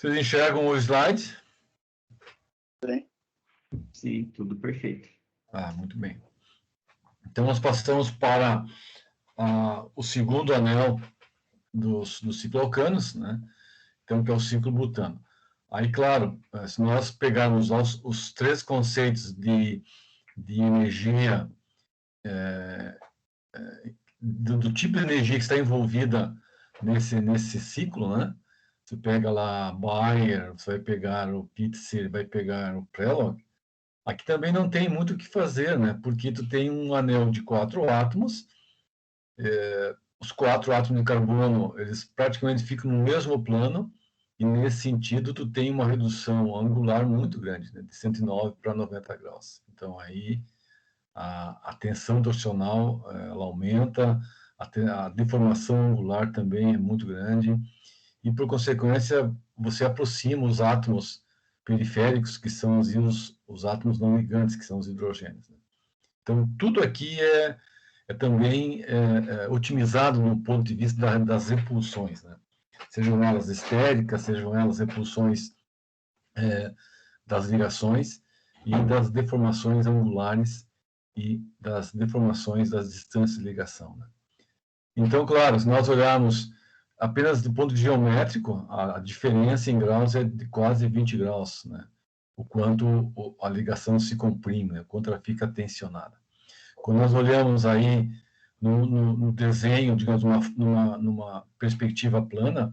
Vocês enxergam o slide? Sim, tudo perfeito. Muito bem. Então, nós passamos para o segundo anel dos cicloalcanos, né? Então, que é o ciclo butano. Aí, claro, se nós pegarmos os três conceitos de energia, do tipo de energia que está envolvida nesse ciclo, né? Você pega lá Bayer, você vai pegar o Pitzer, vai pegar o Prelog. Aqui também não tem muito o que fazer, né? Porque tu tem um anel de 4 átomos, os 4 átomos de carbono, eles praticamente ficam no mesmo plano, e nesse sentido tu tem uma redução angular muito grande, né? De 109 para 90 graus. Então aí a tensão torsional ela aumenta, a deformação angular também é muito grande, e por consequência você aproxima os átomos periféricos, que são os átomos não ligantes, que são os hidrogênios, né? Então tudo aqui é também otimizado no ponto de vista das repulsões, né? Sejam elas estéricas, sejam elas repulsões das ligações e das deformações angulares e das deformações das distâncias de ligação, né? Então, claro, se nós olharmos apenas do ponto geométrico, a diferença em graus é de quase 20 graus, né? O quanto a ligação se comprime, né? O quanto ela fica tensionada. Quando nós olhamos aí no desenho, digamos, numa perspectiva plana,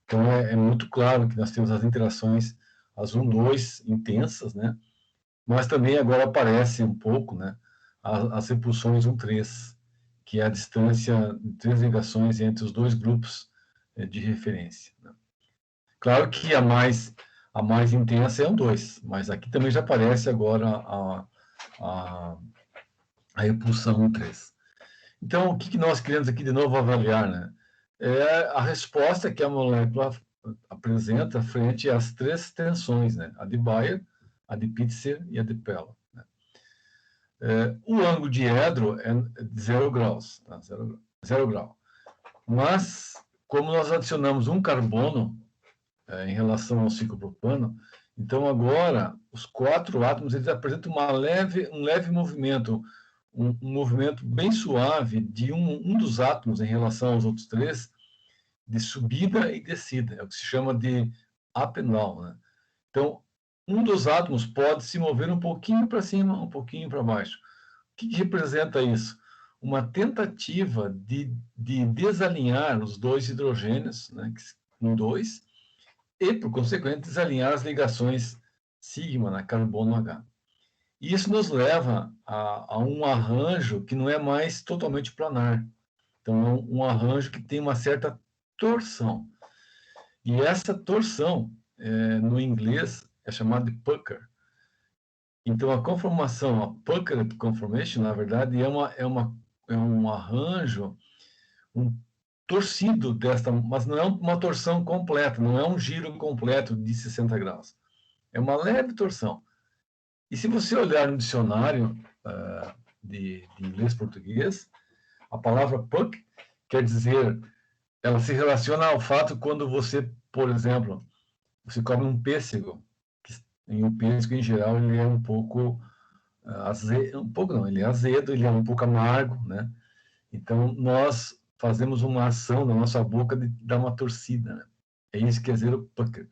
então é muito claro que nós temos as interações, as 1,2 intensas, né? Mas também agora aparece um pouco, né, as repulsões 1,3, que é a distância de 3 ligações entre os dois grupos de referência, né? Claro que a mais intensa é 1,2, mas aqui também já aparece agora a repulsão 1,3. Então, o que nós queremos aqui de novo avaliar, né? É a resposta que a molécula apresenta frente às 3 tensões, né? A de Bayer, a de Pitzer e a de Prelog, né? O ângulo de Edro é de 0 graus, tá? 0 grau. Mas, como nós adicionamos um carbono em relação ao ciclopropano, então agora os 4 átomos eles apresentam um leve movimento, um movimento bem suave de um dos átomos em relação aos outros 3, de subida e descida, é o que se chama de up and down, né? Então, um dos átomos pode se mover um pouquinho para cima, um pouquinho para baixo. O que representa isso? Uma tentativa de desalinhar os dois hidrogênios, né, com 2, e, por consequente, desalinhar as ligações sigma, na carbono H. E isso nos leva a um arranjo que não é mais totalmente planar. Então, é um arranjo que tem uma certa torção. E essa torção, no inglês, é chamada de pucker. Então, a conformação, a puckered conformation, na verdade, é um arranjo, um torcido desta, mas não é uma torção completa, não é um giro completo de 60 graus. É uma leve torção. E se você olhar no dicionário de inglês-português, a palavra puck quer dizer, ela se relaciona ao fato quando você, por exemplo, você come um pêssego, e o pêssego, em geral, ele é um pouco azedo, um pouco não, ele é azedo, ele é um pouco amargo, né? Então, nós fazemos uma ação na nossa boca de dar uma torcida, né? É isso que quer dizer o pucker.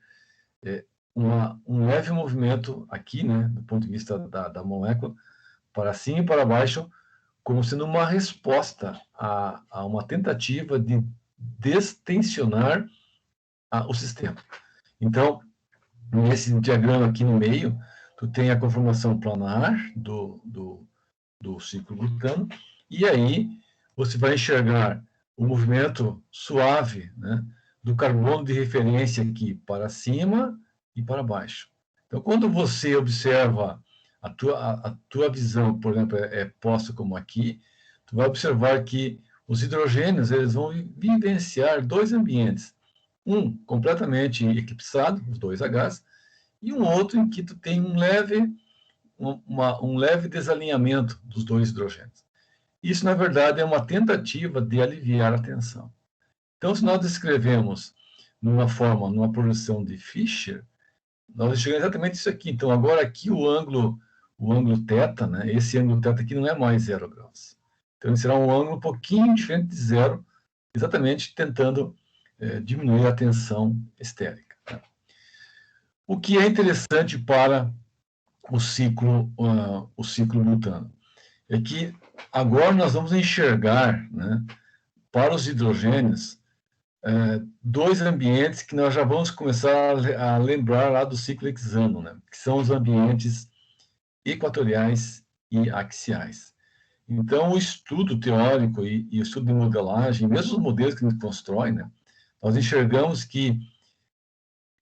Um leve movimento aqui, né, do ponto de vista da molécula, para cima e para baixo, como sendo uma resposta a uma tentativa de destensionar o sistema. Então, nesse diagrama aqui no meio, tu tem a conformação planar do ciclo butano, e aí você vai enxergar o movimento suave, né, do carbono de referência aqui para cima e para baixo. Então, quando você observa a tua visão, por exemplo, é posta como aqui, tu vai observar que os hidrogênios eles vão vivenciar 2 ambientes. Um completamente eclipsado, os 2 Hs, e um outro em que tu tem um leve desalinhamento dos 2 hidrogênios. Isso, na verdade, é uma tentativa de aliviar a tensão. Então, se nós descrevemos numa projeção de Fischer, nós chegamos exatamente isso aqui. Então, agora aqui o ângulo θ, né? Esse ângulo θ aqui não é mais 0 graus. Então, ele será um ângulo um pouquinho diferente de zero, exatamente tentando diminuir a tensão estérica. Né? O que é interessante para o ciclo butano é que agora nós vamos enxergar, né, para os hidrogênios, dois ambientes que nós já vamos começar a lembrar lá do ciclo hexano, né, que são os ambientes equatoriais e axiais. Então, o estudo teórico e o estudo de modelagem, mesmo os modelos que a gente constrói, né, nós enxergamos que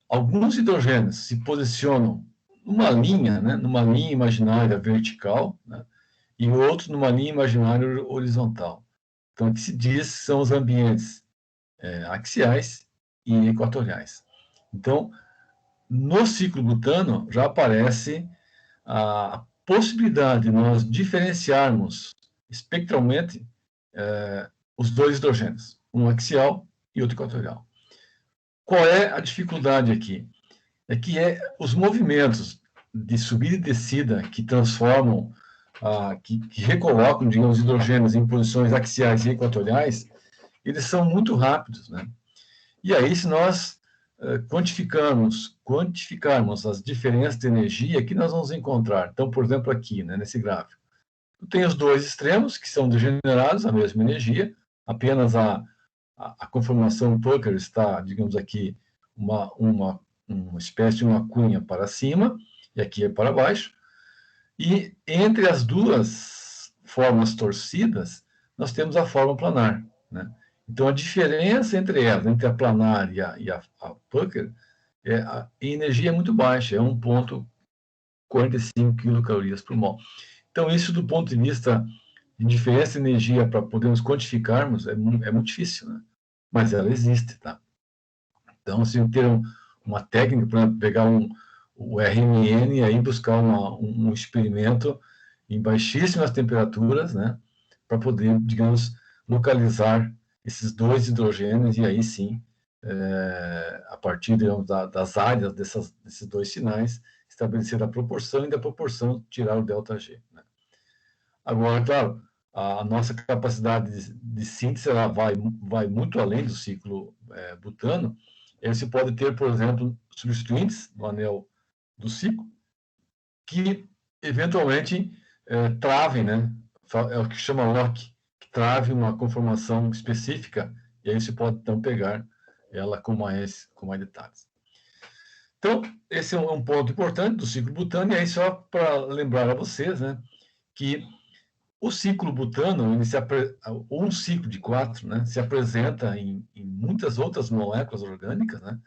alguns hidrogênios se posicionam numa linha, né, numa linha imaginária vertical, né, e outros numa linha imaginária horizontal. Então, o que se diz são os ambientes axiais e equatoriais. Então, no ciclo butano já aparece a possibilidade de nós diferenciarmos espectralmente os dois hidrogênios, um axial e outro equatorial. Qual é a dificuldade aqui? É que os movimentos de subida e descida que transformam, que recolocam, digamos, os hidrogênios em posições axiais e equatoriais, eles são muito rápidos, né? E aí, se nós quantificarmos as diferenças de energia, que nós vamos encontrar? Então, por exemplo, aqui, né, nesse gráfico, tem os dois extremos, que são degenerados, a mesma energia, apenas a conformação Pucker está, digamos aqui, uma espécie de uma cunha para cima, e aqui é para baixo, e entre as duas formas torcidas, nós temos a forma planar, né? Então, a diferença entre elas, entre a planar e a Pucker, a energia é muito baixa, é 1,45 quilocalorias por mol. Então, isso do ponto de vista de diferença de energia para podermos quantificarmos é muito difícil, né? Mas ela existe, tá? Então, se ter uma técnica para pegar o RMN e aí buscar um experimento em baixíssimas temperaturas, né? Para poder, digamos, localizar esses dois hidrogênios e aí sim, a partir, digamos, das áreas desses dois sinais, estabelecer a proporção e da proporção tirar o ΔG. Né? Agora, claro, a nossa capacidade de síntese ela vai muito além do ciclo butano. E você pode ter, por exemplo, substituintes no anel do ciclo que eventualmente travem, né? É o que chama lock, que trave uma conformação específica, e aí você pode então pegar ela com mais detalhes. Então, esse é um ponto importante do ciclo butano, e aí só para lembrar a vocês, né, que o ciclo butano, ou um ciclo de 4, né, se apresenta em muitas outras moléculas orgânicas, né,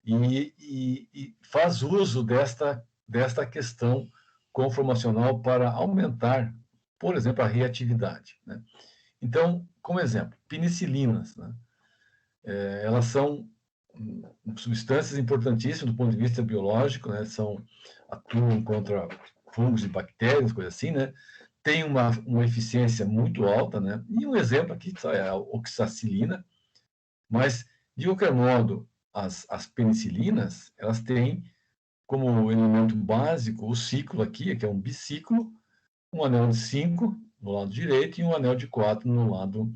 e faz uso desta questão conformacional para aumentar, por exemplo, a reatividade. Né? Então, como exemplo, penicilinas, né? Elas são substâncias importantíssimas do ponto de vista biológico, né? Atuam contra fungos e bactérias, coisa assim, né? Tem uma eficiência muito alta, né? E um exemplo aqui é a oxacilina, mas, de qualquer modo, as penicilinas, elas têm como elemento básico o ciclo aqui, que é um biciclo, um anel de 5 no lado direito e um anel de 4 no lado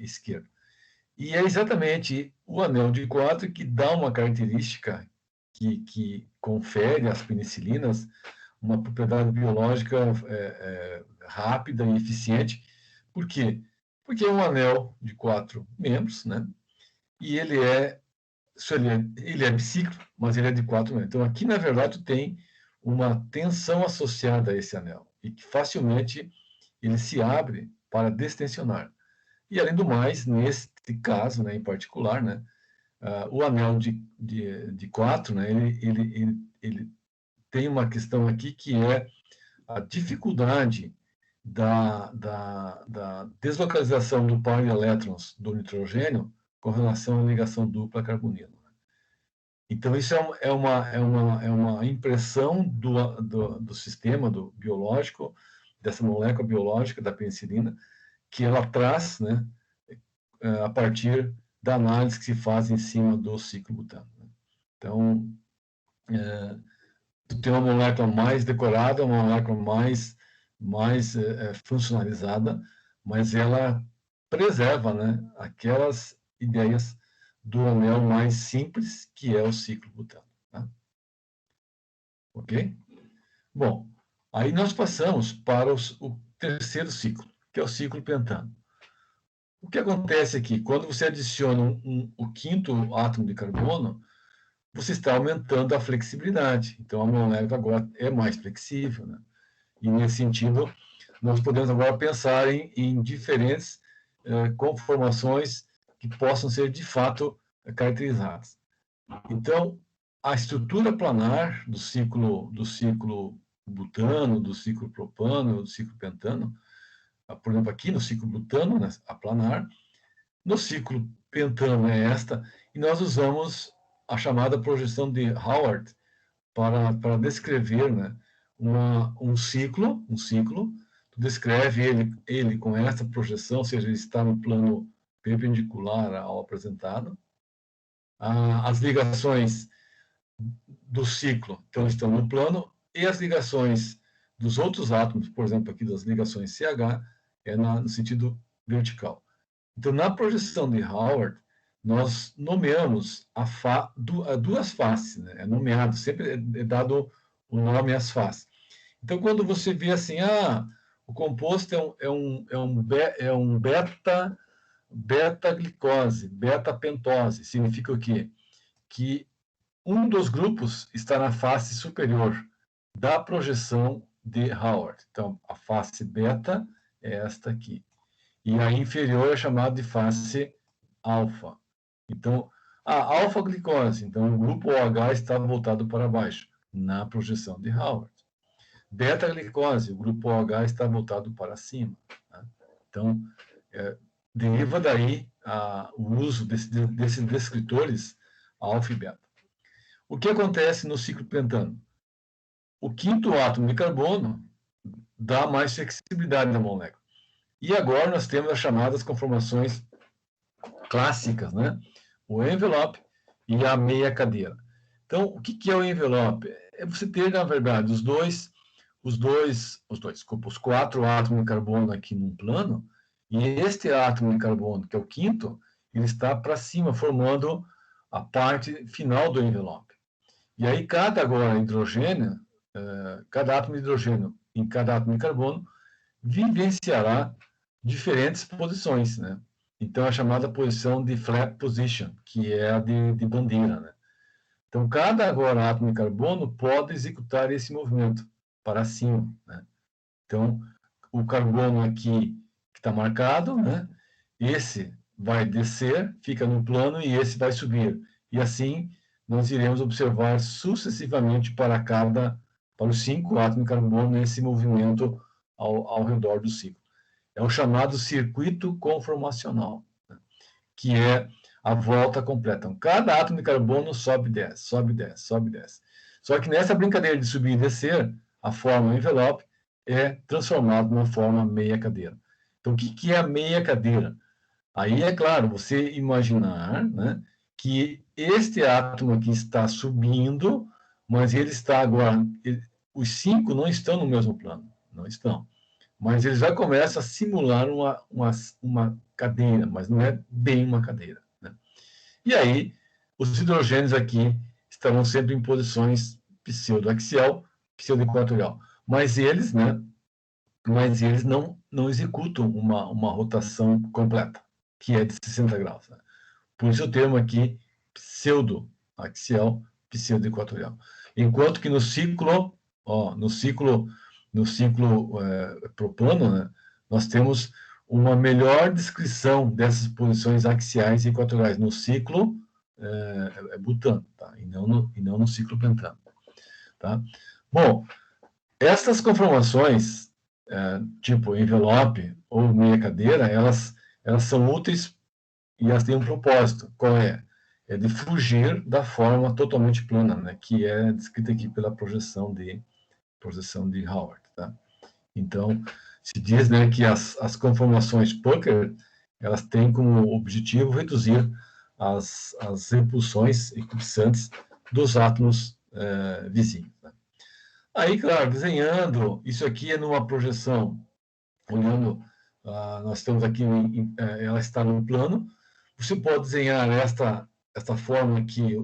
esquerdo. E é exatamente o anel de 4 que dá uma característica que confere às penicilinas uma propriedade biológica rápida e eficiente. Por quê? Porque é um anel de 4 membros, né? E ele é biciclo, mas ele é de 4 membros. Então, aqui, na verdade, tem uma tensão associada a esse anel, e que facilmente ele se abre para destensionar. E, além do mais, nesse caso, né, em particular, né, o anel de 4, né, ele tem uma questão aqui que é a dificuldade da deslocalização do par de elétrons do nitrogênio com relação à ligação dupla carbonilo. Então, isso é uma impressão do sistema biológico, dessa molécula biológica da penicilina, que ela traz, né, a partir da análise que se faz em cima do ciclo butano. Então, tu tem uma molécula mais decorada, uma molécula mais funcionalizada, mas ela preserva, né, aquelas ideias do anel mais simples, que é o ciclo butano. Tá? Ok? Bom, aí nós passamos para o terceiro ciclo, que é o ciclo pentano. O que acontece aqui? Quando você adiciona o quinto átomo de carbono, você está aumentando a flexibilidade. Então, a molécula agora é mais flexível. Né? E, nesse sentido, nós podemos agora pensar em diferentes conformações que possam ser, de fato, caracterizadas. Então, a estrutura planar do ciclo butano, do ciclo propano, do ciclo pentano, por exemplo, aqui no ciclo butano, né, a planar, no ciclo pentano é esta, e nós usamos a chamada projeção de Howard para descrever, né, um ciclo, tu descreve ele com essa projeção, ou seja, ele está no plano perpendicular ao apresentado. As ligações do ciclo, então, estão no plano, e as ligações dos outros átomos, por exemplo, aqui das ligações CH, no sentido vertical. Então, na projeção de Howard, nós nomeamos duas faces, né? É nomeado, sempre é dado o nome às faces. Então, quando você vê assim, o composto é um beta-glicose, beta-pentose, significa o quê? Que um dos grupos está na face superior da projeção de Howard. Então, a face beta é esta aqui. E a inferior é chamada de face alfa. Então, a alfa-glicose, então o grupo OH está voltado para baixo, na projeção de Howard. Beta-glicose, o grupo OH está voltado para cima. Tá? Então, deriva daí o uso desses descritores, alfa e beta. O que acontece no ciclo pentano? O quinto átomo de carbono dá mais flexibilidade na molécula. E agora nós temos as chamadas conformações clássicas, né? O envelope e a meia cadeira. Então, o que é o envelope? É você ter, na verdade, os quatro átomos de carbono aqui num plano, e este átomo de carbono, que é o quinto, ele está para cima, formando a parte final do envelope. E aí, cada átomo de hidrogênio em cada átomo de carbono vivenciará diferentes posições, né? Então, é chamada posição de flag position, que é a de bandeira, né? Então, cada átomo de carbono pode executar esse movimento para cima, né? Então, o carbono aqui que está marcado, né? Esse vai descer, fica no plano, e esse vai subir. E assim, nós iremos observar sucessivamente para os 5 átomos de carbono nesse movimento ao redor do ciclo. É o chamado circuito conformacional, né? Que é a volta completa. Então, cada átomo de carbono sobe e desce, sobe e desce, sobe e desce. Só que nessa brincadeira de subir e descer, a forma envelope é transformada numa forma meia cadeira. Então, o que é a meia cadeira? Aí, é claro, você imaginar, né, que este átomo aqui está subindo, mas ele está agora... os 5 não estão no mesmo plano, não estão. Mas eles já começam a simular uma cadeira, mas não é bem uma cadeira. Né? E aí, os hidrogênios aqui estarão sempre em posições pseudoaxial, pseudoequatorial. Mas eles não executam uma rotação completa, que é de 60 graus. Né? Por isso o termo aqui, pseudoaxial, pseudoequatorial. Enquanto que no ciclo propano, né, nós temos uma melhor descrição dessas posições axiais e equatoriais no ciclo butano, tá? E não no ciclo pentano. Tá? Bom, essas conformações, tipo envelope ou meia cadeira, elas são úteis e elas têm um propósito. Qual é? É de fugir da forma totalmente plana, né, que é descrita aqui pela projeção de Howard. Tá? Então, se diz, né, que as conformações Pucker, elas têm como objetivo reduzir as repulsões eclipsantes dos átomos vizinhos. Né? Aí, claro, desenhando, isso aqui é numa projeção, olhando, nós estamos aqui, ela está no plano, você pode desenhar esta forma aqui,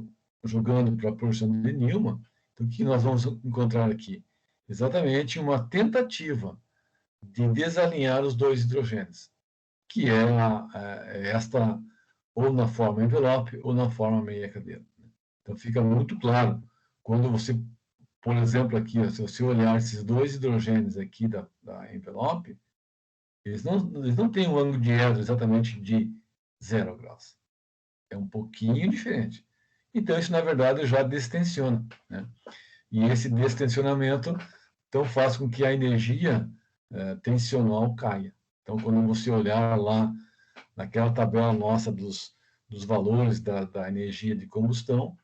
jogando para a projeção de Newman. Então, o que nós vamos encontrar aqui? Exatamente uma tentativa de desalinhar os dois hidrogênios, que é esta, ou na forma envelope, ou na forma meia cadeira. Então, fica muito claro, quando você, por exemplo, aqui, se você olhar esses dois hidrogênios aqui da envelope, eles não têm um ângulo de edro exatamente de 0 graus. É um pouquinho diferente. Então, isso, na verdade, já destensiona. Né? E esse destensionamento então, faz com que a energia tensional caia. Então, quando você olhar lá naquela tabela nossa dos valores da energia de combustão,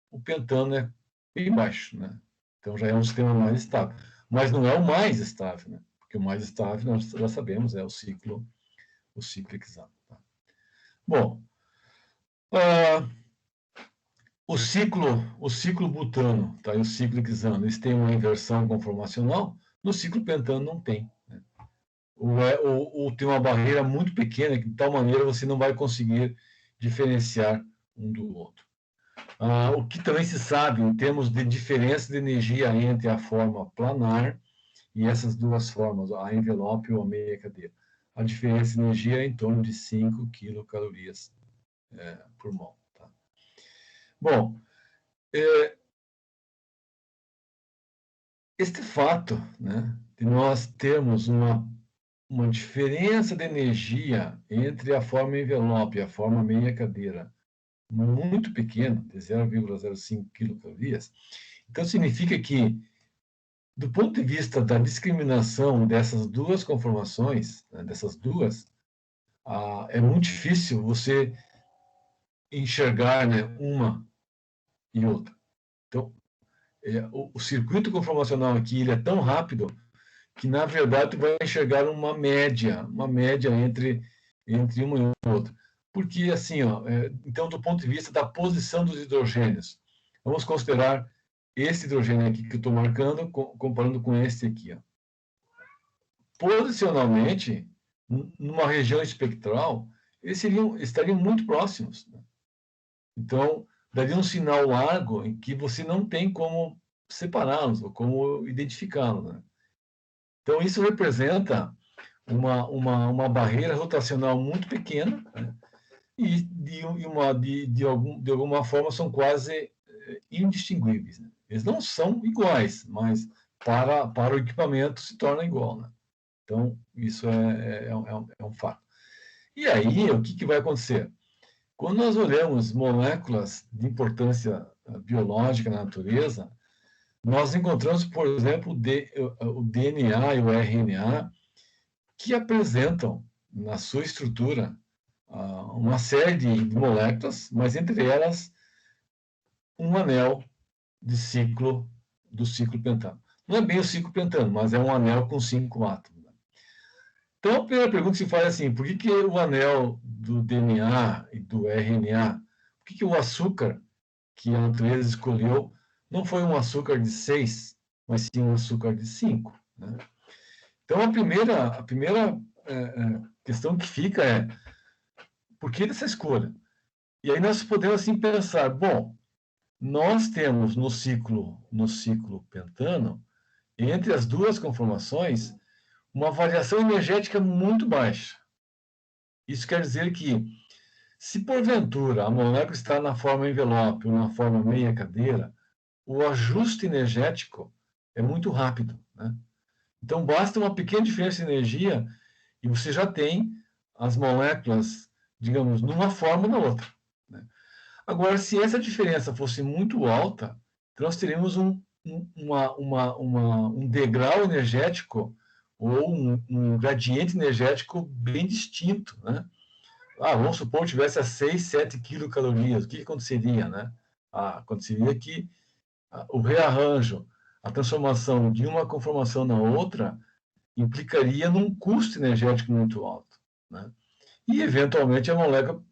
o pentano é bem baixo. Né? Então, já é um sistema mais estável. Mas não é o mais estável, né? Porque o mais estável, nós já sabemos, é o ciclo hexano. Tá? Bom, o ciclo butano, tá? E o ciclo hexano, eles têm uma inversão conformacional, no ciclo pentano não tem. Né? Ou tem uma barreira muito pequena, que de tal maneira você não vai conseguir diferenciar um do outro. O que também se sabe, em termos de diferença de energia entre a forma planar e essas duas formas, a envelope ou a meia cadeira. A diferença de energia é em torno de 5 quilocalorias por mol. Tá? Bom, este fato, né, de nós termos uma diferença de energia entre a forma envelope e a forma meia cadeira muito pequena, de 0,05 quilocalorias, então significa que, do ponto de vista da discriminação dessas duas conformações, né, é muito difícil você enxergar, né, uma e outra. Então, o circuito conformacional aqui ele é tão rápido que, na verdade, tu vai enxergar uma média entre uma e outra. Porque, assim, então, do ponto de vista da posição dos hidrogênios, vamos considerar esse hidrogênio aqui que eu estou marcando, comparando com esse aqui. Ó. Posicionalmente, numa região espectral, eles estariam muito próximos. Né? Então, daria um sinal largo em que você não tem como separá-los ou como identificá-los. Né? Então, isso representa uma barreira rotacional muito pequena, né? E de alguma forma são quase indistinguíveis. Né? Eles não são iguais, mas para o equipamento se torna igual. Né? Então, isso é um fato. E aí, o que vai acontecer? Quando nós olhamos moléculas de importância biológica na natureza, nós encontramos, por exemplo, o DNA e o RNA, que apresentam, na sua estrutura, uma série de moléculas, mas entre elas um anel do ciclo pentano. Não é bem o ciclo pentano, mas é um anel com 5 átomos. Então, a primeira pergunta que se faz é assim, por que o anel do DNA e do RNA, por que o açúcar que a natureza escolheu não foi um açúcar de 6, mas sim um açúcar de 5? Né? Então, a primeira questão que fica é, por que dessa escolha? E aí nós podemos assim pensar, bom, nós temos no ciclo pentano, entre as duas conformações, uma variação energética muito baixa. Isso quer dizer que, se porventura a molécula está na forma envelope ou na forma meia cadeira, o ajuste energético é muito rápido. Né? Então, basta uma pequena diferença de energia e você já tem as moléculas, digamos, numa forma ou na outra. Né? Agora, se essa diferença fosse muito alta, nós teríamos um degrau energético ou um gradiente energético bem distinto. Né? Vamos supor que tivesse a 6, 7 quilocalorias. O que aconteceria? Né? Aconteceria que o rearranjo, a transformação de uma conformação na outra, implicaria num custo energético muito alto. Né? E, eventualmente, a molécula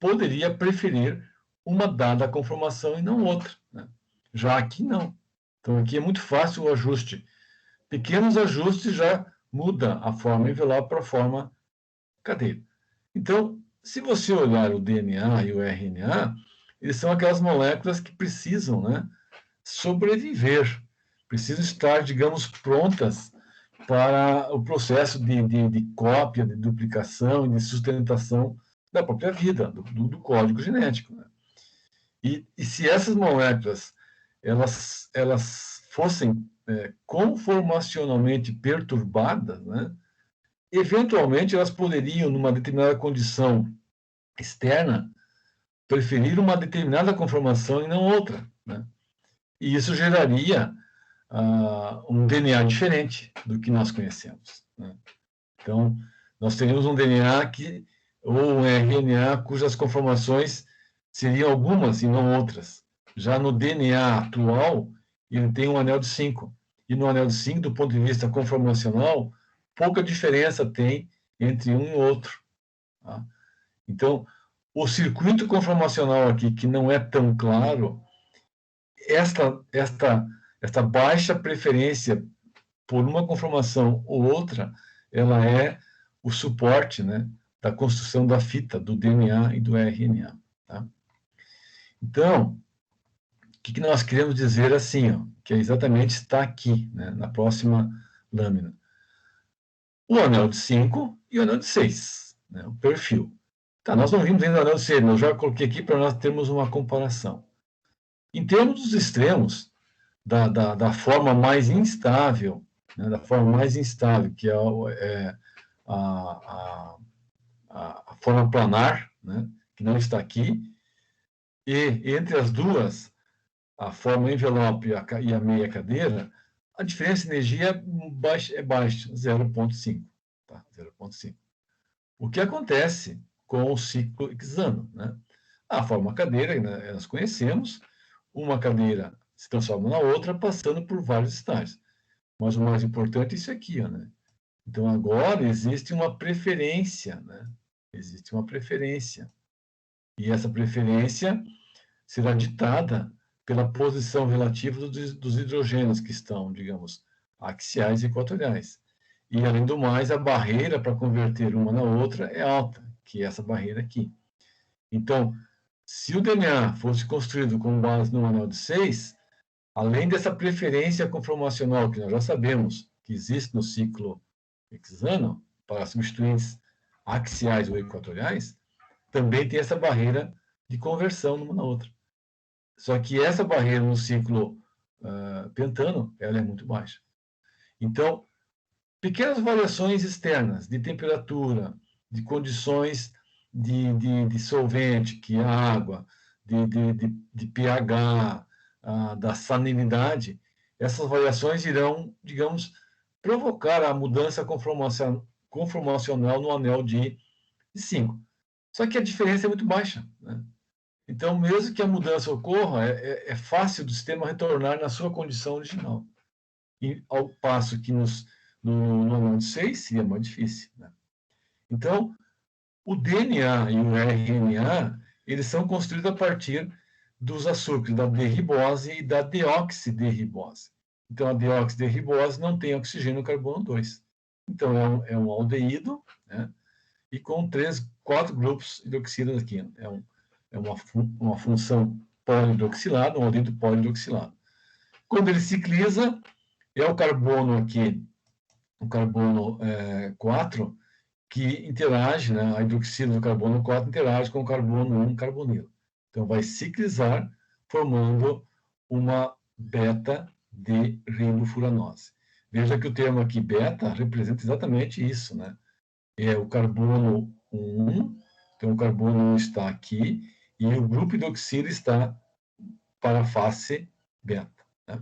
poderia preferir uma dada conformação e não outra, né? Já aqui não. Então aqui é muito fácil o ajuste. Pequenos ajustes já muda a forma envelope para a forma cadeira. Então, se você olhar o DNA e o RNA, eles são aquelas moléculas que precisam, né, sobreviver, precisam estar, digamos, prontas para o processo de cópia, de duplicação e de sustentação da própria vida, do código genético, né? E se essas moléculas elas fossem conformacionalmente perturbadas, né, eventualmente elas poderiam, numa determinada condição externa, preferir uma determinada conformação e não outra, né? E isso geraria um DNA diferente do que nós conhecemos, né? Então, nós teríamos um DNA ou um RNA cujas conformações seriam algumas e não outras. Já no DNA atual, ele tem um anel de 5. E no anel de 5, do ponto de vista conformacional, pouca diferença tem entre um e outro, tá? Então, o circuito conformacional aqui, que não é tão claro, esta baixa preferência por uma conformação ou outra, ela é o suporte, né, da construção da fita, do DNA e do RNA, tá? Então, o que nós queremos dizer assim, ó, que exatamente está aqui, né, na próxima lâmina. O anel de 5 e o anel de 6, né, o perfil. Tá, nós não vimos ainda o anel de 6, mas eu já coloquei aqui para nós termos uma comparação. Em termos dos extremos, da forma mais instável, né, que é a forma planar, né, que não está aqui, e entre as duas, a forma envelope e a meia cadeira, a diferença de energia é baixa, 0,5. Tá? 0,5. O que acontece com o ciclo hexano, né? A forma cadeira, né, nós conhecemos, uma cadeira se transforma na outra, passando por vários estágios. Mas o mais importante é isso aqui, ó, né? Então, agora existe uma preferência, né? Existe uma preferência. E essa preferência será ditada pela posição relativa dos hidrogênios que estão, digamos, axiais e equatoriais. E, além do mais, a barreira para converter uma na outra é alta, que é essa barreira aqui. Então, se o DNA fosse construído com base no anel de 6, além dessa preferência conformacional que nós já sabemos que existe no ciclo hexano, para substituintes axiais ou equatoriais, também tem essa barreira de conversão numa na outra. Só que essa barreira no ciclo pentano, ela é muito baixa. Então, pequenas variações externas de temperatura, de condições de solvente, que é a água, de pH, da salinidade, essas variações irão, digamos, provocar a mudança conformacional no anel de 5. Só que a diferença é muito baixa, né? Então, mesmo que a mudança ocorra, é fácil do sistema retornar na sua condição original. E, ao passo que no anel de 6 seria mais difícil, né? Então, o DNA e o RNA, eles são construídos a partir dos açúcares da D-ribose e da deoxiderribose. Então, a deoxiderribose não tem oxigênio carbono 2. Então, é um aldeído, né? E com 4 grupos hidroxilas aqui. É uma função polihidroxilada, um aldeído polihidroxilado. Quando ele cicliza, é o carbono aqui, o carbono 4, que interage, né, a hidroxila do carbono 4 interage com o carbono 1 carbonilo. Então, vai ciclizar, formando uma beta de ribofuranose. Veja que o termo aqui beta representa exatamente isso, né? É o carbono 1, então o carbono 1 está aqui, e o grupo hidroxila está para a face beta, né?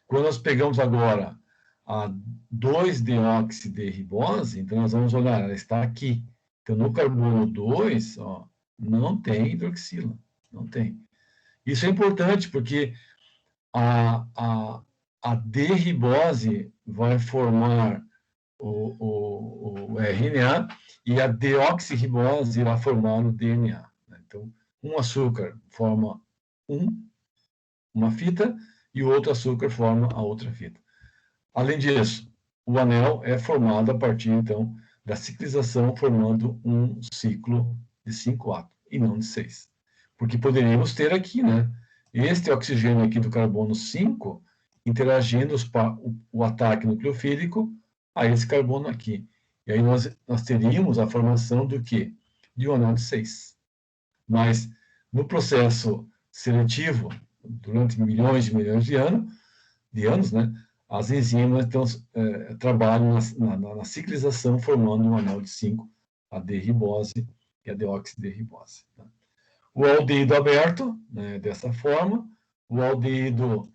Quando nós pegamos agora a 2-deoxiderribose, então nós vamos olhar, ela está aqui. Então, no carbono 2, ó, não tem hidroxila, não tem. Isso é importante porque a D-ribose vai formar o RNA e a deoxirribose irá formar o DNA. Então, um açúcar forma uma fita e o outro açúcar forma a outra fita. Além disso, o anel é formado a partir, então, da ciclização, formando um ciclo de 5 átomos, e não de 6. Porque poderíamos ter aqui, né, este oxigênio aqui do carbono 5, interagindo o ataque nucleofílico a esse carbono aqui. E aí nós teríamos a formação do quê? De um anel de 6. Mas, no processo seletivo, durante milhões de anos, né, as enzimas então, trabalham na ciclização, formando um anel de 5, a D-ribose e a deoxidirribose. Tá? O aldeído aberto, né, dessa forma, o aldeído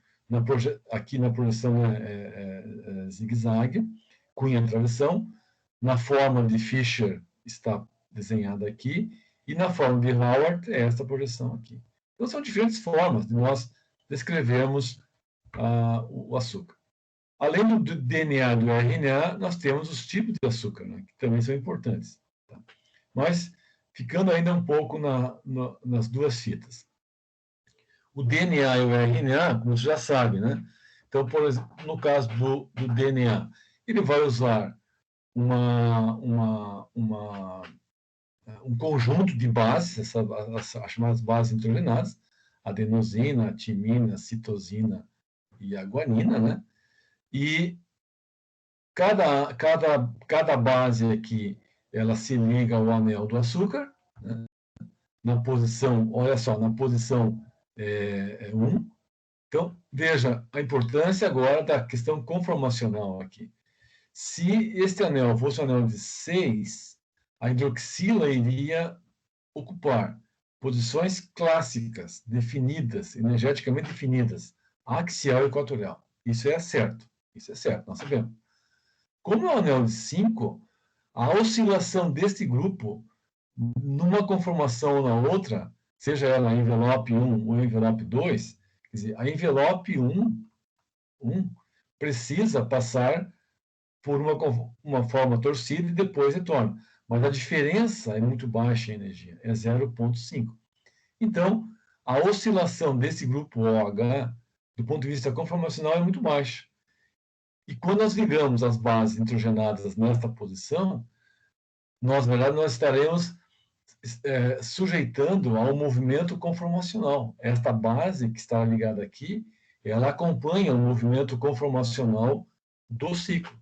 aqui na projeção zigue-zague, cunha travessão, na forma de Fischer está desenhada aqui, e na forma de Howard é esta projeção aqui. Então, são diferentes formas de nós descrevermos o açúcar. Além do DNA e do RNA, nós temos os tipos de açúcar, né, que também são importantes. Tá? Mas, ficando ainda um pouco nas duas fitas. O DNA e o RNA, como você já sabe, né? Então, por exemplo, no caso do DNA, ele vai usar um conjunto de bases, as chamadas bases nitrogenadas, adenosina, timina, citosina e a guanina, né? E cada base aqui, ela se liga ao anel do açúcar, né? Na posição, olha só, na posição 1. Então, veja a importância agora da questão conformacional aqui. Se este anel fosse um anel de 6, a hidroxila iria ocupar posições clássicas, definidas, energeticamente definidas, axial e equatorial. Isso é certo, nós sabemos. Como é um anel de 5, a oscilação deste grupo, numa conformação ou na outra, seja ela envelope 1 ou envelope 2, quer dizer, a envelope 1 precisa passar por uma forma torcida e depois retorna. Mas a diferença é muito baixa em energia, é 0,5. Então, a oscilação desse grupo OH, do ponto de vista conformacional, é muito baixa. E quando nós ligamos as bases nitrogenadas nesta posição, na verdade, nós estaremos sujeitando ao movimento conformacional. Esta base que está ligada aqui, ela acompanha o movimento conformacional do ciclo.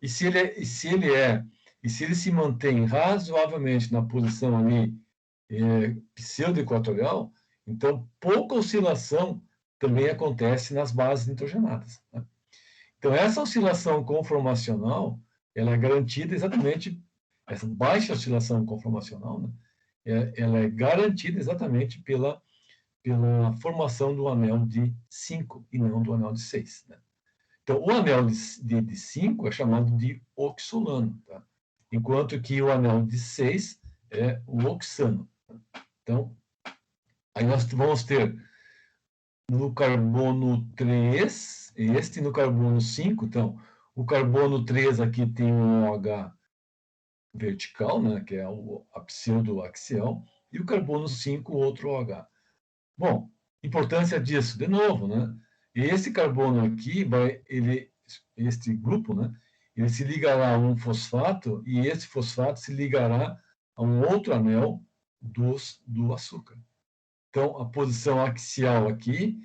E se ele se mantém razoavelmente na posição ali pseudo-equatorial, então pouca oscilação também acontece nas bases nitrogenadas. Né? Então, essa oscilação conformacional, ela é garantida exatamente, essa baixa oscilação conformacional, né? Ela é garantida exatamente pela formação do anel de 5 e não do anel de 6. Né? Então, o anel de 5 é chamado de oxolano, tá? Enquanto que o anel de 6 é o oxano. Tá? Então, aí nós vamos ter no carbono 3, este no carbono 5, então, o carbono 3 aqui tem um OH vertical, né, que é a pseudoaxial, e o carbono 5, outro OH. Bom, importância disso, de novo, né? Esse carbono aqui, este grupo, né, ele se ligará a um fosfato, e esse fosfato se ligará a um outro anel do açúcar. Então, a posição axial aqui,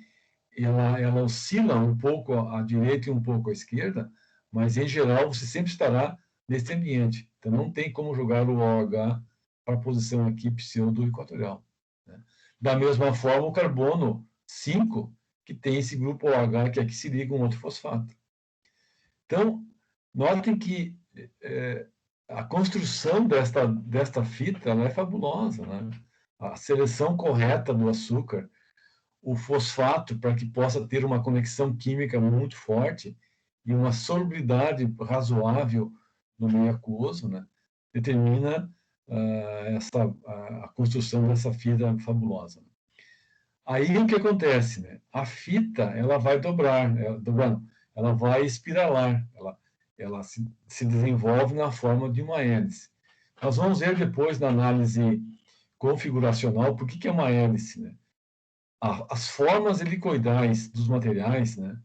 ela oscila um pouco à direita e um pouco à esquerda, mas, em geral, você sempre estará nesse ambiente. Então, não tem como jogar o OH para a posição aqui pseudo-equatorial. Né? Da mesma forma, o carbono 5, que tem esse grupo OH, que aqui se liga a um outro fosfato. Então, notem que a construção desta fita ela é fabulosa. Né? A seleção correta do açúcar, o fosfato, para que possa ter uma conexão química muito forte e uma solubilidade razoável no meio aquoso, né, determina a construção dessa fita fabulosa. Aí o que acontece? Né? A fita ela vai dobrar, ela vai espiralar, ela se desenvolve na forma de uma hélice. Nós vamos ver depois na análise configuracional. Por que é uma hélice, né? As formas helicoidais dos materiais, né,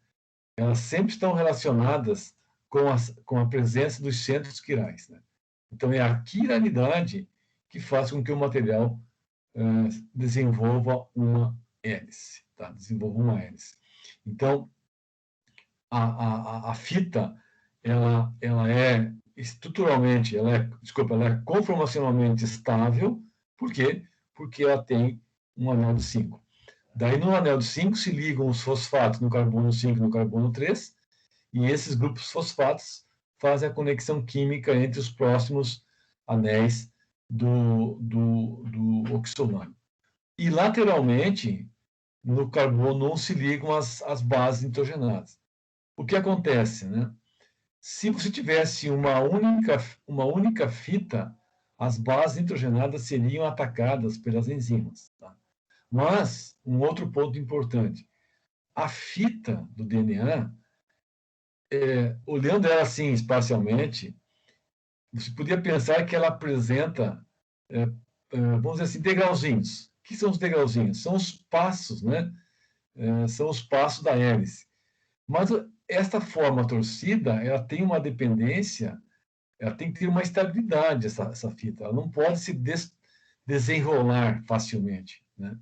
elas sempre estão relacionadas com a presença dos centros quirais, né? Então, é a quiralidade que faz com que o material desenvolva uma hélice, tá? Desenvolva uma hélice. Então, a fita, ela é estruturalmente, ela é conformacionalmente estável. Por quê? Porque ela tem um anel de 5. Daí, no anel de 5, se ligam os fosfatos no carbono 5 e no carbono 3, e esses grupos fosfatos fazem a conexão química entre os próximos anéis do oxonônio. E, lateralmente, no carbono 1 se ligam as bases nitrogenadas. O que acontece, né? Se você tivesse uma única fita, as bases nitrogenadas seriam atacadas pelas enzimas, tá? Mas, um outro ponto importante, a fita do DNA, olhando ela assim espacialmente, você podia pensar que ela apresenta, vamos dizer assim, degrauzinhos. O que são os degrauzinhos? São os passos, né? São os passos da hélice. Mas esta forma torcida, ela tem uma dependência, ela tem que ter uma estabilidade, essa fita. Ela não pode se desenrolar facilmente, né?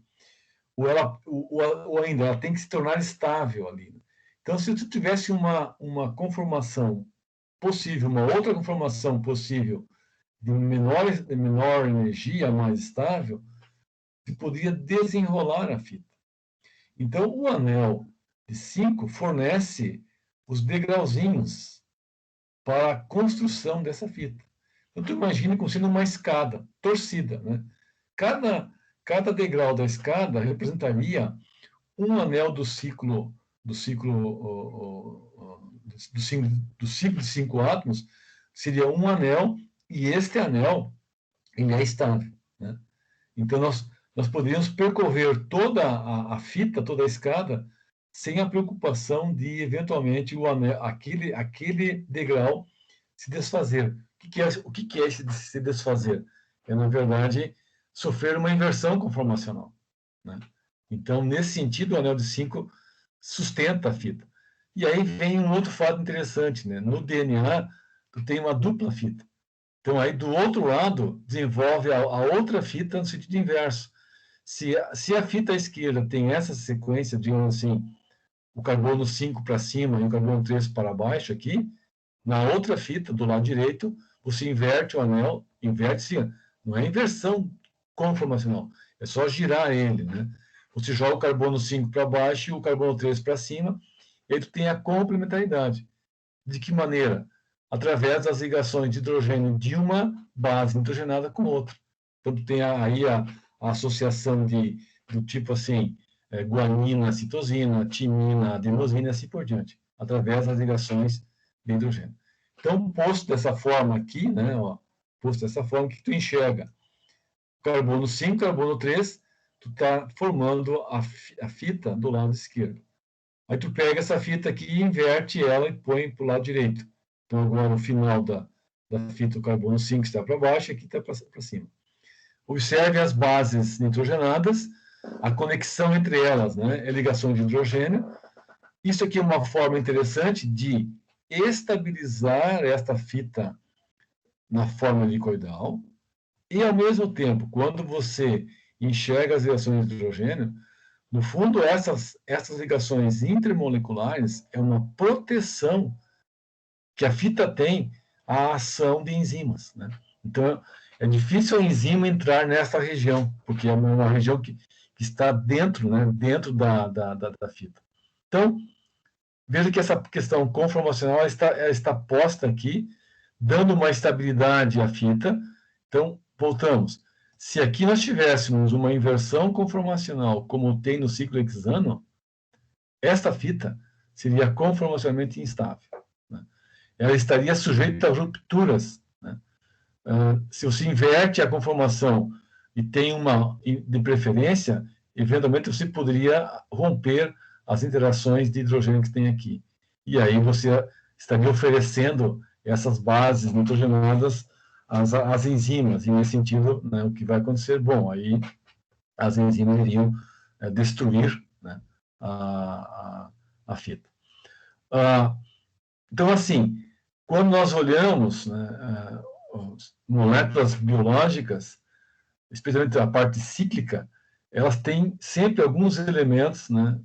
Ou ainda, ela tem que se tornar estável ali. Então, se tu tivesse uma conformação possível, uma outra conformação possível de menor energia, mais estável, se poderia desenrolar a fita. Então, o anel de 5 fornece os degrauzinhos para a construção dessa fita. Então, tu imagina como sendo uma escada torcida, né? Cada degrau da escada representaria um anel do ciclo de 5 átomos, seria um anel, e este anel ele é estável, né? Então, nós poderíamos percorrer toda a fita, toda a escada, sem a preocupação de, eventualmente, o anel, aquele degrau se desfazer. O que é se desfazer? É, na verdade, sofrer uma inversão conformacional, né? Então, nesse sentido, o anel de 5 sustenta a fita. E aí vem um outro fato interessante, né? No DNA, tu tem uma dupla fita. Então, aí, do outro lado, desenvolve a outra fita no sentido inverso. Se a fita esquerda tem essa sequência, digamos assim, o carbono 5 para cima e o carbono 3 para baixo aqui, na outra fita, do lado direito, você inverte o anel, inverte-se, não é inversão conformacional, é só girar ele, né? Você joga o carbono 5 para baixo e o carbono 3 para cima, e aí tu tem a complementaridade. De que maneira? Através das ligações de hidrogênio de uma base nitrogenada com outra. Então, tu tem aí a associação do tipo assim, guanina, citosina, timina, adenosina e assim por diante, através das ligações de hidrogênio. Então, posto dessa forma aqui, né, ó, posto dessa forma, o que tu enxerga? Carbono 5, carbono 3, tu está formando a fita do lado esquerdo. Aí tu pega essa fita aqui e inverte ela e põe para o lado direito. Então, agora o final da fita, o carbono 5 está para baixo e aqui está para cima. Observe as bases nitrogenadas, a conexão entre elas, né, é ligação de hidrogênio. Isso aqui é uma forma interessante de estabilizar esta fita na forma helicoidal e, ao mesmo tempo, quando você enxerga as ligações de hidrogênio, no fundo, essas ligações intermoleculares é uma proteção que a fita tem à ação de enzimas, né? Então, é difícil a enzima entrar nessa região, porque é uma região que está dentro, né, dentro da fita. Então, veja que essa questão conformacional ela está posta aqui, dando uma estabilidade à fita. Então, voltamos. Se aqui nós tivéssemos uma inversão conformacional, como tem no ciclo hexano, esta fita seria conformacionalmente instável, né? Ela estaria sujeita a rupturas, né? Se você inverte a conformação e tem uma de preferência, eventualmente você poderia romper as interações de hidrogênio que tem aqui. E aí você estaria oferecendo essas bases nitrogenadas as enzimas, e nesse sentido, né, o que vai acontecer? Bom, aí as enzimas iriam destruir, né, a fita. Então, assim, quando nós olhamos, né, moléculas biológicas, especialmente a parte cíclica, elas têm sempre alguns elementos, né,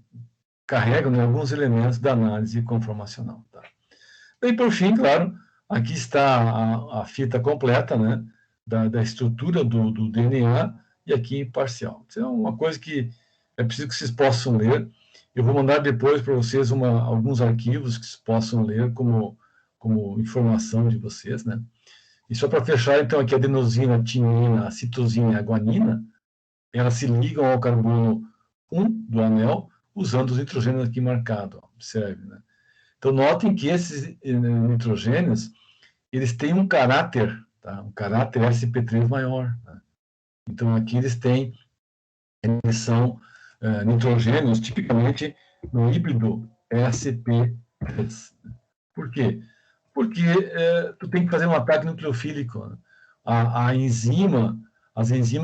carregam, né, alguns elementos da análise conformacional. Tá? E, por fim, claro, aqui está a fita completa, né, da estrutura do DNA, e aqui parcial. Isso é uma coisa que é preciso que vocês possam ler. Eu vou mandar depois para vocês alguns arquivos que vocês possam ler como informação de vocês, né? E só para fechar, então, aqui a adenosina, a timina, a citosina e a guanina, elas se ligam ao carbono 1 do anel, usando os nitrogênios aqui marcados. Observe, né? Então, notem que esses nitrogênios, eles têm um caráter, tá? Um caráter sp3 maior. Tá? Então, aqui eles são nitrogênios, tipicamente no híbrido sp3. Por quê? Porque tu tem que fazer um ataque nucleofílico. Né? As enzimas,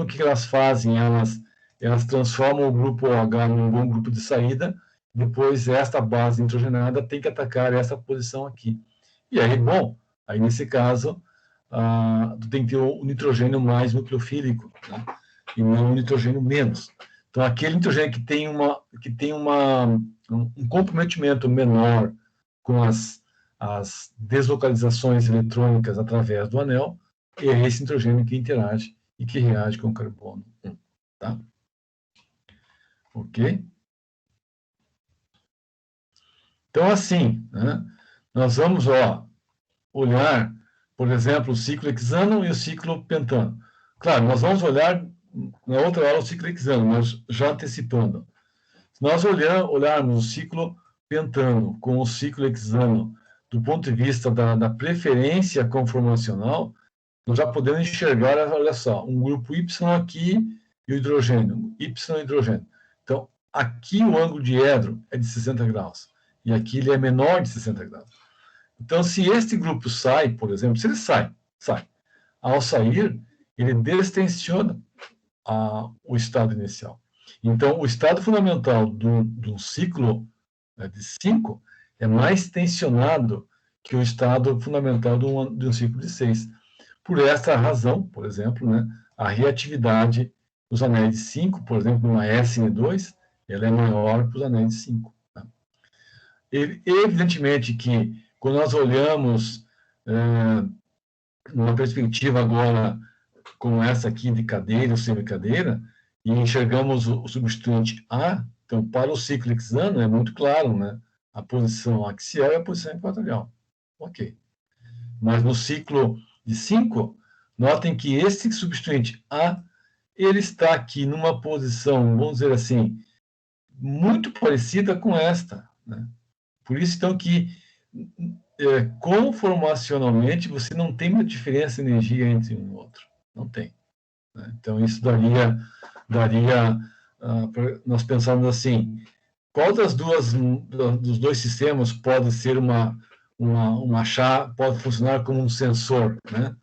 o que elas fazem? Elas transformam o grupo OH num bom grupo de saída, depois esta base nitrogenada tem que atacar essa posição aqui. E aí, bom, aí nesse caso, tu tem que ter o nitrogênio mais nucleofílico, né? E não o nitrogênio menos. Então, aquele nitrogênio que tem um comprometimento menor com as deslocalizações eletrônicas através do anel, é esse nitrogênio que interage e que reage com o carbono 1. Tá? Ok? Então, assim, né, nós vamos olhar, por exemplo, o ciclo hexano e o ciclo pentano. Claro, nós vamos olhar na outra aula o ciclo hexano, mas já antecipando. Se nós olharmos o ciclo pentano com o ciclo hexano do ponto de vista da preferência conformacional, nós já podemos enxergar, olha só, um grupo Y aqui e o hidrogênio, Y e hidrogênio. Então, aqui o ângulo de edro é de 60 graus, e aqui ele é menor de 60 graus. Então, se este grupo sai, por exemplo, se ele sai. Ao sair, ele destensiona o estado inicial. Então, o estado fundamental do ciclo de 5 é mais tensionado que o estado fundamental de um ciclo de 6. Por essa razão, por exemplo, né, a reatividade dos anéis de 5, por exemplo, numa SN2, ela é maior que os anéis de 5. Tá? Evidentemente que, quando nós olhamos numa perspectiva agora como essa aqui de cadeira ou semicadeira, e enxergamos o substituinte A, então, para o ciclo hexano é muito claro, né? A posição axial e a posição equatorial. Ok. Mas no ciclo de 5, notem que esse substituinte A, ele está aqui numa posição, vamos dizer assim, muito parecida com esta. Né? Por isso, então, que conformacionalmente você não tem muita diferença de energia entre um e outro. Não tem. Né? Então, isso daria nós pensarmos assim, qual dos dois sistemas pode ser uma chave, pode funcionar como um sensor, né?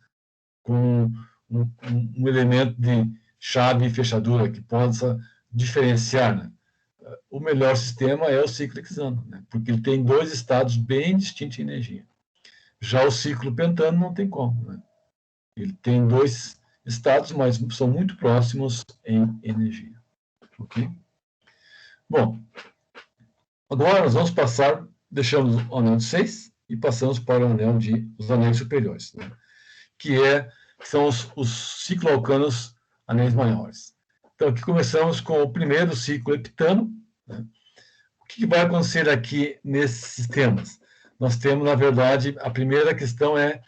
Com um elemento de chave e fechadura que possa diferenciar, né? O melhor sistema é o ciclo hexano, né? Porque ele tem dois estados bem distintos de energia. Já o ciclo pentano não tem como, né? Ele tem dois estados, mas são muito próximos em energia. Ok? Bom, agora nós vamos passar, deixamos o anel de 6 e passamos para os anéis superiores, né? que são os cicloalcanos anéis maiores. Então, aqui começamos com o primeiro ciclo heptano. Né? O que vai acontecer aqui nesses sistemas? Nós temos, na verdade, a primeira questão é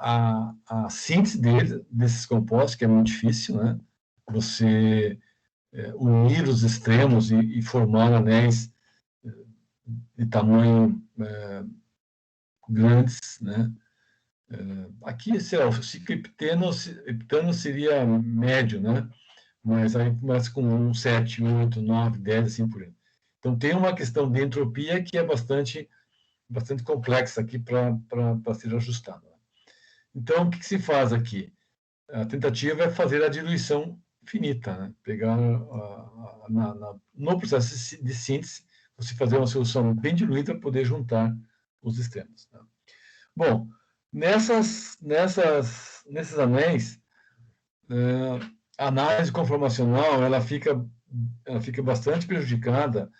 a síntese desses compostos, que é muito difícil, né? Você unir os extremos e formar anéis de tamanho grandes, né? Aqui, sei lá, o ciclo heptano seria médio, né? Mas aí começa com 1, 7, 8, 9, 10, assim por aí. Então, tem uma questão de entropia que é bastante complexa aqui para ser ajustada. Então, o que se faz aqui? A tentativa é fazer a diluição finita, né? Pegar no processo de síntese, você fazer uma solução bem diluída para poder juntar os extremos. Né? Bom, nesses anéis, a análise conformacional ela fica bastante prejudicada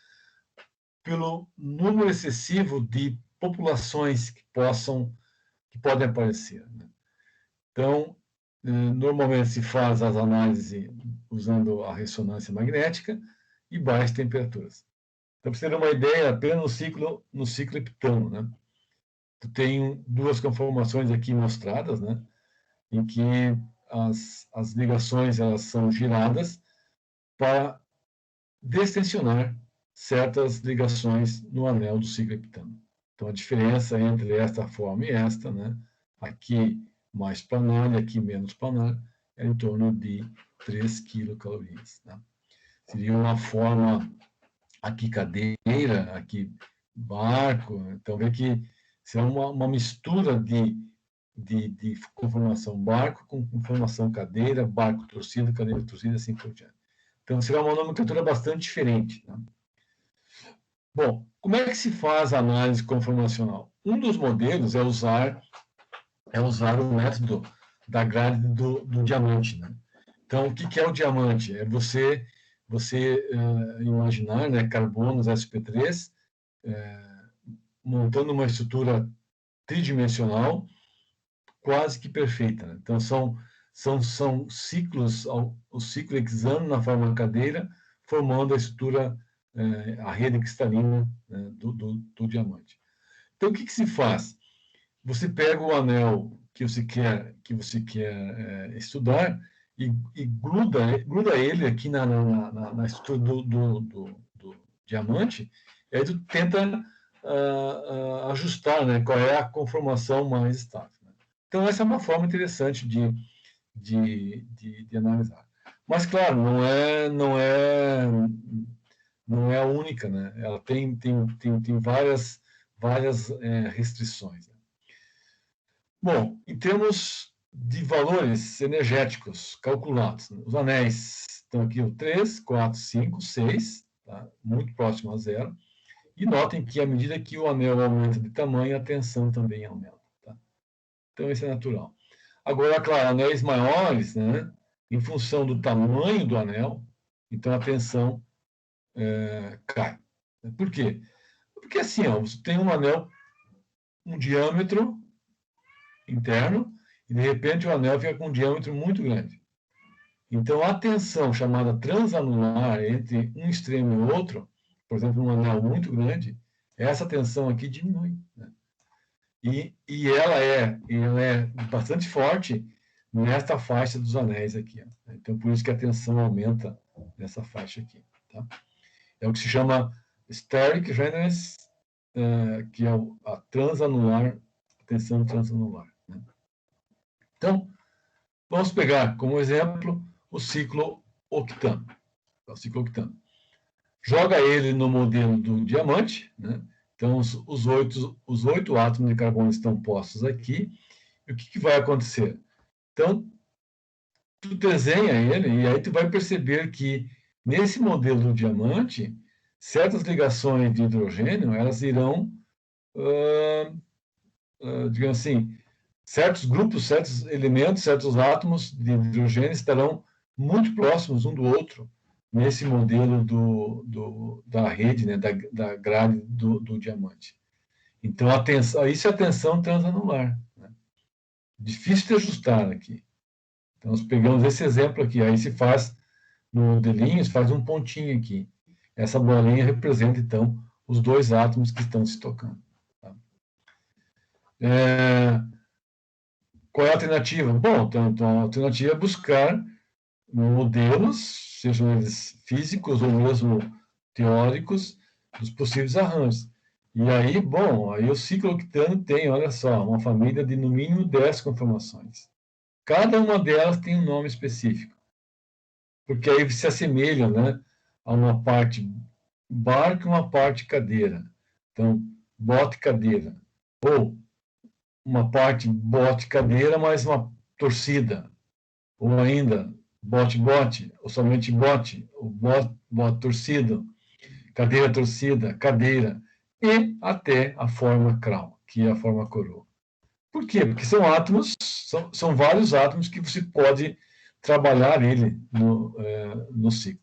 pelo número excessivo de populações que podem aparecer. Né? Então, normalmente se faz as análises usando a ressonância magnética e baixas temperaturas. Então, para você ter uma ideia, apenas no ciclo heptano, né? Tu tem duas conformações aqui mostradas, né? Em que as ligações elas são giradas para destensionar certas ligações no anel do ciclo heptano. Então, a diferença entre esta forma e esta, né? Aqui mais planar e aqui menos planar, é em torno de 3 quilocalorias. Né? Seria uma forma aqui cadeira, aqui barco. Então, vê que é uma mistura de conformação barco com conformação cadeira, barco torcido, cadeira torcida, assim por diante. Então, será uma nomenclatura bastante diferente. Né? Bom, como é que se faz a análise conformacional? Um dos modelos é usar o método da grade do diamante. Né? Então, o que é o diamante? É você imaginar, né, carbonos sp3 montando uma estrutura tridimensional quase que perfeita. Né? Então, são ciclos, o ciclo hexano na forma cadeira, formando a estrutura, a rede cristalina, né, do diamante. Então, o que se faz? Você pega o anel que você quer estudar e gruda ele aqui na estrutura do diamante, e aí tu tenta ajustar, né, qual é a conformação mais estável. Né? Então, essa é uma forma interessante de analisar. Mas, claro, não é a única, né? Ela tem várias restrições. Né? Bom, em termos de valores energéticos calculados, né? Os anéis estão aqui o 3, 4, 5, 6, tá? Muito próximo a zero. E notem que à medida que o anel aumenta de tamanho, a tensão também aumenta. Tá? Então, isso é natural. Agora, claro, anéis maiores, né? Em função do tamanho do anel, então a tensão cai. Por quê? Porque assim, ó, você tem um anel, um diâmetro interno, e de repente o anel fica com um diâmetro muito grande. Então, a tensão chamada transanular entre um extremo e outro, por exemplo, um anel muito grande, essa tensão aqui diminui. Né? E ela é bastante forte nesta faixa dos anéis aqui. Ó. Então, por isso que a tensão aumenta nessa faixa aqui. Tá? É o que se chama steric resonance, que é a transanular, a tensão transanular. Né? Então, vamos pegar como exemplo o ciclo octano. O ciclo octano. Joga ele no modelo do diamante, né? Então, os 8 átomos de carbono estão postos aqui. E o que vai acontecer? Então, tu desenha ele e aí tu vai perceber que nesse modelo do diamante, certas ligações de hidrogênio, elas irão, digamos assim, certos grupos, certos elementos, certos átomos de hidrogênio estarão muito próximos um do outro nesse modelo da rede, né, da grade do diamante. Então, isso é a tensão transanular. Né? Difícil de ajustar aqui. Então, nós pegamos esse exemplo aqui, aí se faz no modelinho, se faz um pontinho aqui. Essa bolinha representa, então, os dois átomos que estão se tocando. Tá? Qual é a alternativa? Bom, então a alternativa é buscar modelos, sejam eles físicos ou mesmo teóricos, dos possíveis arranjos. E aí, bom, aí o ciclo octano tem, olha só, uma família de no mínimo 10 conformações. Cada uma delas tem um nome específico, porque aí se assemelham, né, a uma parte barco e uma parte cadeira. Então, bote cadeira. Ou uma parte bote-cadeira, mais uma torcida, ou ainda bote-bote, ou somente bote, ou bote-torcido, cadeira-torcida, cadeira, e até a forma crown, que é a forma coroa. Por quê? Porque são átomos, são vários átomos que você pode trabalhar ele no ciclo.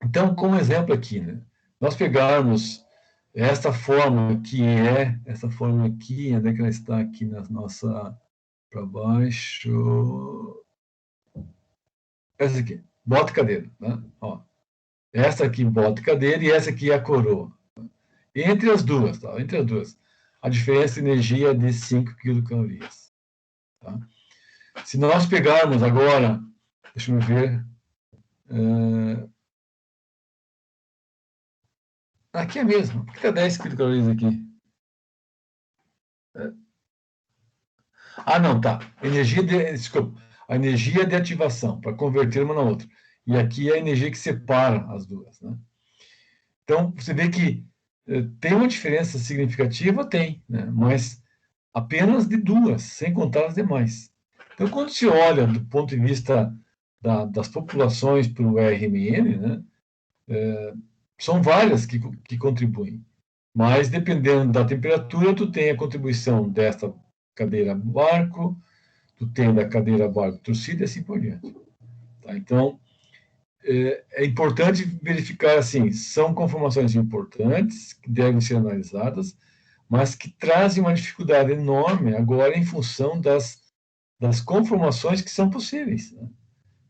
Então, como exemplo aqui, né, nós pegarmos essa forma essa forma aqui, onde é que ela está aqui na nossa, para baixo, essa aqui, bota cadeira, né? Ó, essa aqui bota cadeira e essa aqui é a coroa. Entre as duas, tá? Entre as duas, a diferença de energia é de 5 quilocalorias. Tá? Se nós pegarmos agora, deixa eu ver, aqui é mesmo, por que está 10 quilocalorias aqui? Não, tá. Desculpa, a energia de ativação, para converter uma na outra. E aqui é a energia que separa as duas. Né? Então, você vê que tem uma diferença significativa? Tem, né? Mas apenas de duas, sem contar as demais. Então, quando se olha do ponto de vista das populações para o RMN, né, são várias que contribuem. Mas, dependendo da temperatura, tu tem a contribuição desta cadeira barco, tu tem da cadeira barco torcida e assim por diante. Tá? Então, é importante verificar, assim, são conformações importantes, que devem ser analisadas, mas que trazem uma dificuldade enorme agora em função das conformações que são possíveis. Né?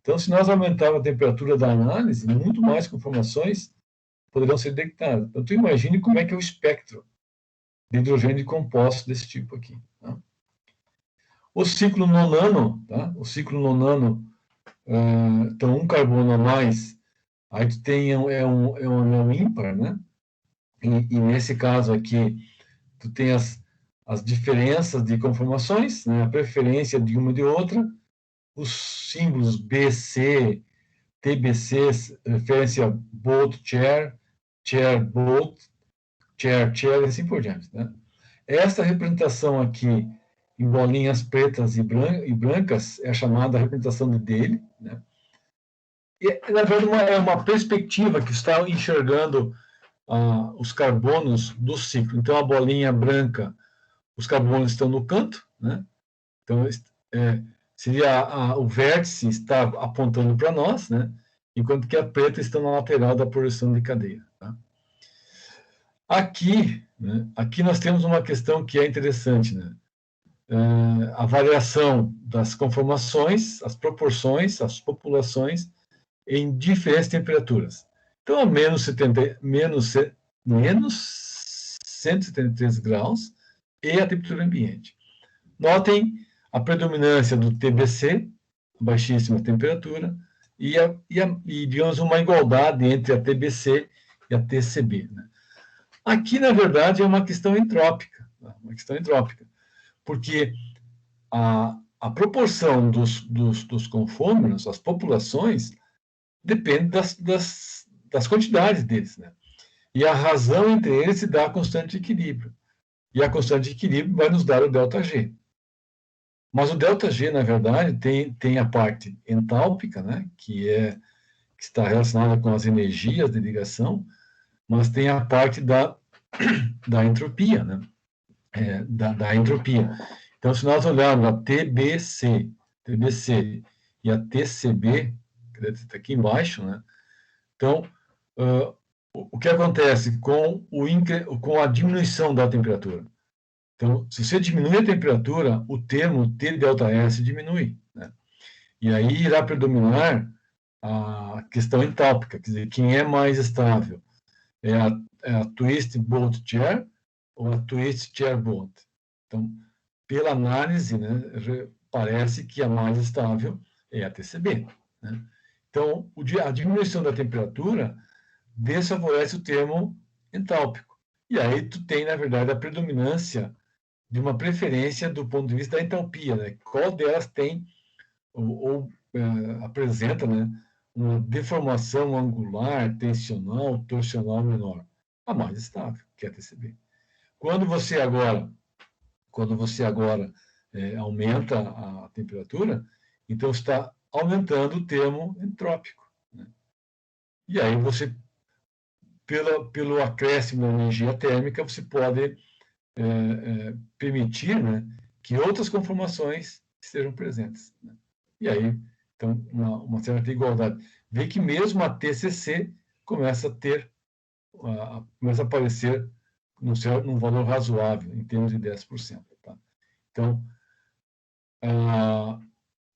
Então, se nós aumentarmos a temperatura da análise, muito mais conformações poderão ser detectadas. Então, tu imagine como é que é o espectro de hidrogênio de compostos desse tipo aqui. Tá? O ciclo nonano, tá? O ciclo nonano, então, um carbono a mais, aí tu tem um anel ímpar, né? E nesse caso aqui, tu tem as diferenças de conformações, né? A preferência de uma e de outra, os símbolos BC, TBC, referência Bolt, Chair, Chair, Bolt, Chair, Chair, e assim por diante, né? Esta representação aqui, em bolinhas pretas e brancas, é a chamada representação dele, né? E, na verdade, é uma perspectiva que está enxergando os carbonos do ciclo. Então, a bolinha branca, os carbonos estão no canto, né? Então, seria o vértice está apontando para nós, né? Enquanto que a preta está na lateral da projeção de cadeia. Tá? Aqui, né? Aqui nós temos uma questão que é interessante, né? A variação das conformações, as proporções, as populações em diferentes temperaturas. Então, a menos 173 graus e a temperatura ambiente. Notem a predominância do TBC, baixíssima temperatura, e digamos, uma igualdade entre a TBC e a TCB. Né? Aqui, na verdade, é uma questão entrópica, porque a proporção dos confômeros, as populações, depende das quantidades deles. Né? E a razão entre eles se dá a constante de equilíbrio. E a constante de equilíbrio vai nos dar o ΔG. Mas o ΔG, na verdade, tem a parte entálpica, né, que está relacionada com as energias de ligação, mas tem a parte da entropia, né, da entropia. Então, se nós olharmos a TBC e a TCB, que está aqui embaixo, né, então, o que acontece com a diminuição da temperatura? Então, se você diminui a temperatura, o termo T∆S diminui. Né? E aí irá predominar a questão entálpica, quer dizer, quem é mais estável? É a twist bolt chair ou a twist chair bolt? Então, pela análise, né, parece que a mais estável é a TCB. Né? Então, a diminuição da temperatura desfavorece o termo entálpico. E aí tu tem, na verdade, a predominância de uma preferência do ponto de vista da entalpia, né? Qual delas tem ou apresenta, né, uma deformação angular, torsional menor? A mais estável, que é a TCB. Quando você agora quando você agora aumenta a temperatura, então está aumentando o termo entrópico, né? E aí você, pelo acréscimo da energia térmica, você pode permitir, né, que outras conformações estejam presentes, né? E aí, então, uma certa igualdade. Vê que mesmo a TCC começa a aparecer num valor razoável, em termos de 10%. Tá? Então,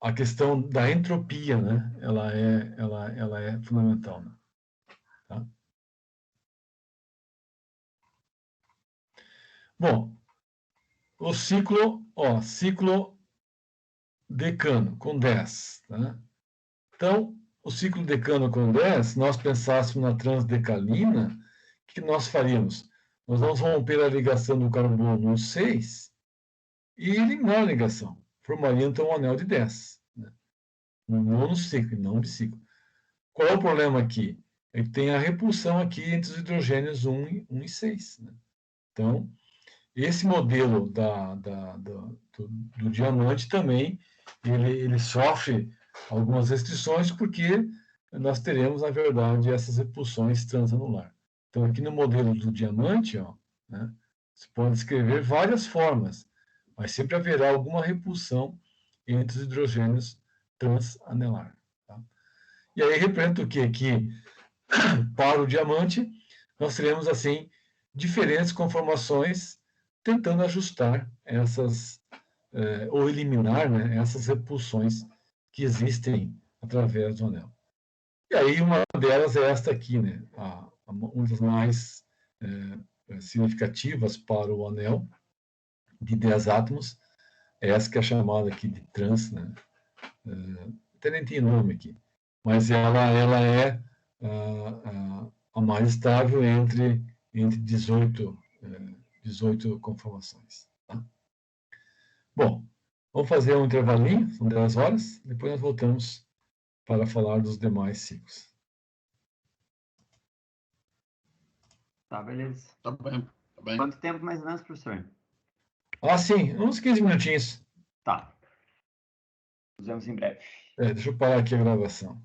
a questão da entropia, né, ela é fundamental. Né? Tá? Bom, o ciclo decano com 10. Tá? Então, o ciclo decano com 10, nós pensássemos na transdecalina, o que nós faríamos? Nós vamos romper a ligação do carbono 6 e eliminar a ligação. Formaria, então, um anel de 10. Né? Um monociclo, não biciclo. Qual é o problema aqui? Ele tem a repulsão aqui entre os hidrogênios 1 e 6. Né? Então, esse modelo do diamante também, ele sofre algumas restrições, porque nós teremos, na verdade, essas repulsões transanular. Então, aqui no modelo do diamante, ó, né, você pode escrever várias formas, mas sempre haverá alguma repulsão entre os hidrogênios transanelar. Tá? E aí representa o quê? Que para o diamante, nós teremos, assim, diferentes conformações tentando ajustar essas, ou eliminar, né, essas repulsões que existem através do anel. E aí uma delas é esta aqui, né, uma das mais significativas para o anel, de 10 átomos, é essa que é chamada aqui de trans, né, até nem tem nome aqui, mas ela é a mais estável entre 18 conformações. Tá? Bom, vamos fazer um intervalinho, são 10 horas, depois nós voltamos para falar dos demais ciclos. Tá, beleza. Tá bem, tá bem. Quanto tempo mais ou menos, professor? Sim, uns 15 minutinhos. Tá. Nos vemos em breve. Deixa eu parar aqui a gravação.